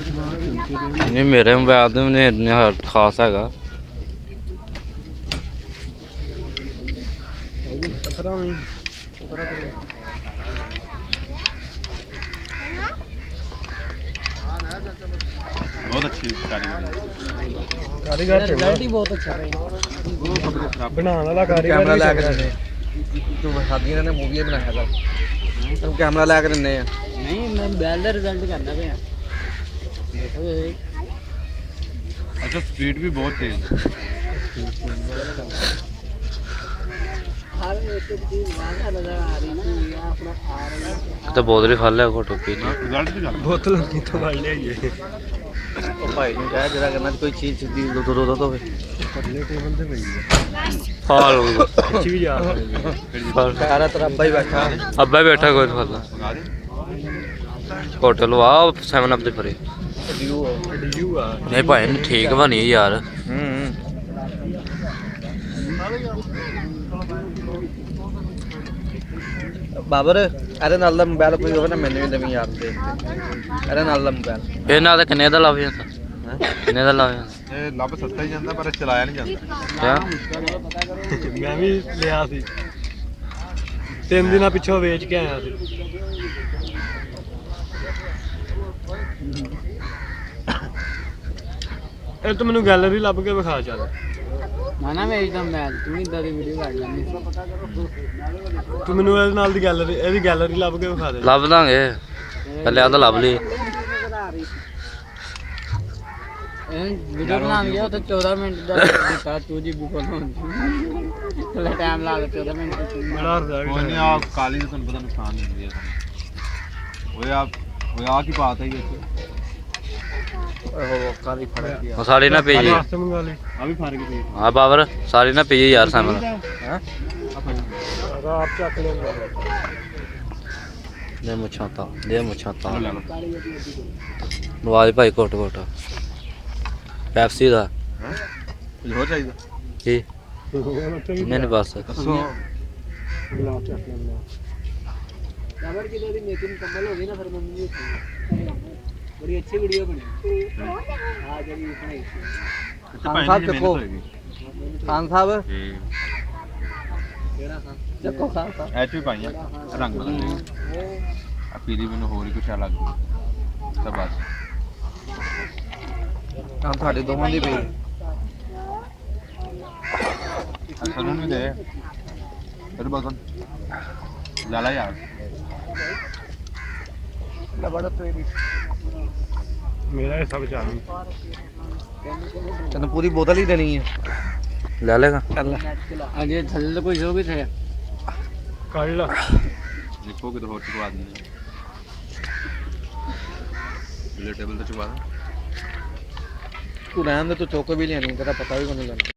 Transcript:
नहीं मेरे मोबाइल तो नहीं इन्ना खास हैगा। बहुत अच्छी कारीगर रिजल्ट ही बहुत अच्छा है बनाने वाला कारीगर कैमरा भी ला चंगा के है। दिन्ने तू शादियां ने मूवी बनाया कर तू कैमरा ला के दिन्ने आ नहीं मैं बैल का रिजल्ट करना पे देखो अच्छा स्पीड भी बहुत तेज हर एक चीज वाला नजर आ रही है अपना आ रहा है तो बोतल ही खा लिया घोट पी रिजल्ट भी कर बोतल नहीं तो मार ले ये ओ भाई ने कहा जरा करना कोई चीज सीधी दो तो पतले टेबल पे गई है फाल अच्छी भी जा सारा तेरा अब्बा ही बैठा अब्बा बैठा कोई फल मंगा दे होटल वाह 7 अप दे फरे व्यू डीयू आ नहीं भाई ठीक बनी यार। बाबर अरे नाल दा मोबाइल कोई होवे ना मैंने भी दवी यार दे अरे नाल दा मोबाइल ਇਹ ਨਾਲ ਤਾਂ ਕਿੰਨੇ ਦਾ ਲੱਭ ਜਾਂਦਾ ਕਿੰਨੇ ਦਾ ਲੱਭ ਜਾਂਦਾ ਇਹ ਲੱਭ ਸਸਤਾ ਹੀ ਜਾਂਦਾ ਪਰ ਚਲਾਇਆ ਨਹੀਂ ਜਾਂਦਾ ਕਿਆ ਮੈਂ ਵੀ ਲਿਆ ਸੀ 3 ਦਿਨਾਂ ਪਿੱਛੋਂ ਵੇਚ ਕੇ ਆਇਆ ਸੀ ਇਹ ਤੂੰ ਮੈਨੂੰ ਗੈਲਰੀ ਲੱਭ ਕੇ ਵਿਖਾ ਚੱਲ ਮੈਂ ਨਾ ਵੇਚਦਾ ਮੈਂ ਤੂੰ ਇਦਾਂ ਦੀ ਵੀਡੀਓ ਕੱਢ ਲੈਂਦੀ ਤੂੰ ਮੈਨੂੰ ਇਹਦੇ ਨਾਲ ਦੀ ਗੈਲਰੀ ਇਹਦੀ ਗੈਲਰੀ ਲੱਭ ਕੇ ਵਿਖਾ ਦੇ ਲੱਭ ਦਾਂਗੇ ਪਹਿਲੇ ਆ ਤਾਂ ਲੱਭ ਲਈ ਇਹ ਵੀਡੀਓ ਬਣਾਉਣ ਗਿਆ ਤਾਂ 14 ਮਿੰਟ ਦਾ ਦਿੱਤਾ 2 GB ਕੋਲ ਥੋੜਾ ਟਾਈਮ ਲਾ ਕੇ 14 ਮਿੰਟ ਬੜਾ ਰਿਜ਼ਲਟ ਕੋਈ ਨਹੀਂ ਆ ਕਾਲੀ ਦਾ ਤੁਹਾਨੂੰ ਪਤਾ ਨੁਕਸਾਨ ਨਹੀਂ ਹੁੰਦੀ ਹੈ ਓਏ ਆ ਕੀ ਬਾਤ ਹੈ ਵਿੱਚ ओहो काली फड़ दिया ਉਹ ਸਾਰੀ ਨਾ ਪੀ ਜੀ ਵਾਸਤੇ ਮੰਗਾ ਲਈ ਆ ਵੀ ਫਰਕ ਪਈ ਹਾਂ ਬਾਬਰ ਸਾਰੀ ਨਾ ਪੀ ਯਾਰ ਸਾਹਮਣੇ हैं ਆਪ ਚੱਕ ਲੈਂਦਾ ਦੇ ਮੁਛਾਤਾ ਦੇ ਮੁਛਾਤਾ ਲੈ ਲਓ ਨਵਾਜ਼ ਭਾਈ ਕੋਟ ਕੋਟ ਪੈਪਸੀ ਦਾ ਕੁਝ ਹੋਰ ਚਾਹੀਦਾ ਕੀ ਨਹੀਂ ਨਹੀਂ ਬਸ ਦੱਸੋ ਗੁਲਾਬ ਚੱਕ ਲੈਂਦਾ खबर की तेरी मेकिंग मुकम्मल हो गई ना फिर मम्मी ने बड़ी अच्छी वीडियो बनी हां जब ये बनाई ਇੱਥੇ ਖਾਨ ਭਾਈ ਸਾਹਿਬ ਦੀ ਚੱਕੋ। ਮਿਹਨਤ ਹੋਏਗੀ खान साहब केड़ा खान चको खान साहब ਐਚ ਵੀ ਪਾਈਆਂ ਰੰਗ ਬਦਲ ਜਾਏਗਾ ਆ ਪੀਲੀ ਮੈਨੂੰ ਹੋਰ ਹੀ ਕੁਛ ਆ ਲੱਗਦਾ ਤਾਂ ਬਸ काम ਤੁਹਾਡੇ ਦੋਵਾਂ ਦੀ ਪਈ ਸਾਨੂੰ ਨਹੀਂ ਦੇ ਫਿਰ ਬਗਨ ਲਾਲਾ ਯਾਰ ਬੜਾ ਤੇਰੀ ਮੇਰਾ ਇਹ ਸਭ ਚਾਹੀ ਤੈਨੂੰ ਪੂਰੀ ਬੋਤਲ ਹੀ ਦੇਣੀ ਹੈ ਲੈ ਲੇਗਾ ਚੱਲ अजय थल्ले तो कोई जो भी थे ਕੱਢ ਲਾ ਦੇਖੋ ਕਿਤੇ ਹੋਰ ਚੁਕਵਾ ਦਿੰਦੇ ਲੈ ਟੇਬਲ ਤੇ ਚੁਕਵਾ ਦੇ ਤੂੰ ਰਹਿਣ ਦੇ ਤੂੰ ਚੁੱਕ ਵੀ ਲਿਆਣੀ ਤੇਰਾ ਪਤਾ ਵੀ ਮੈਨੂੰ ਲੱਗਦਾ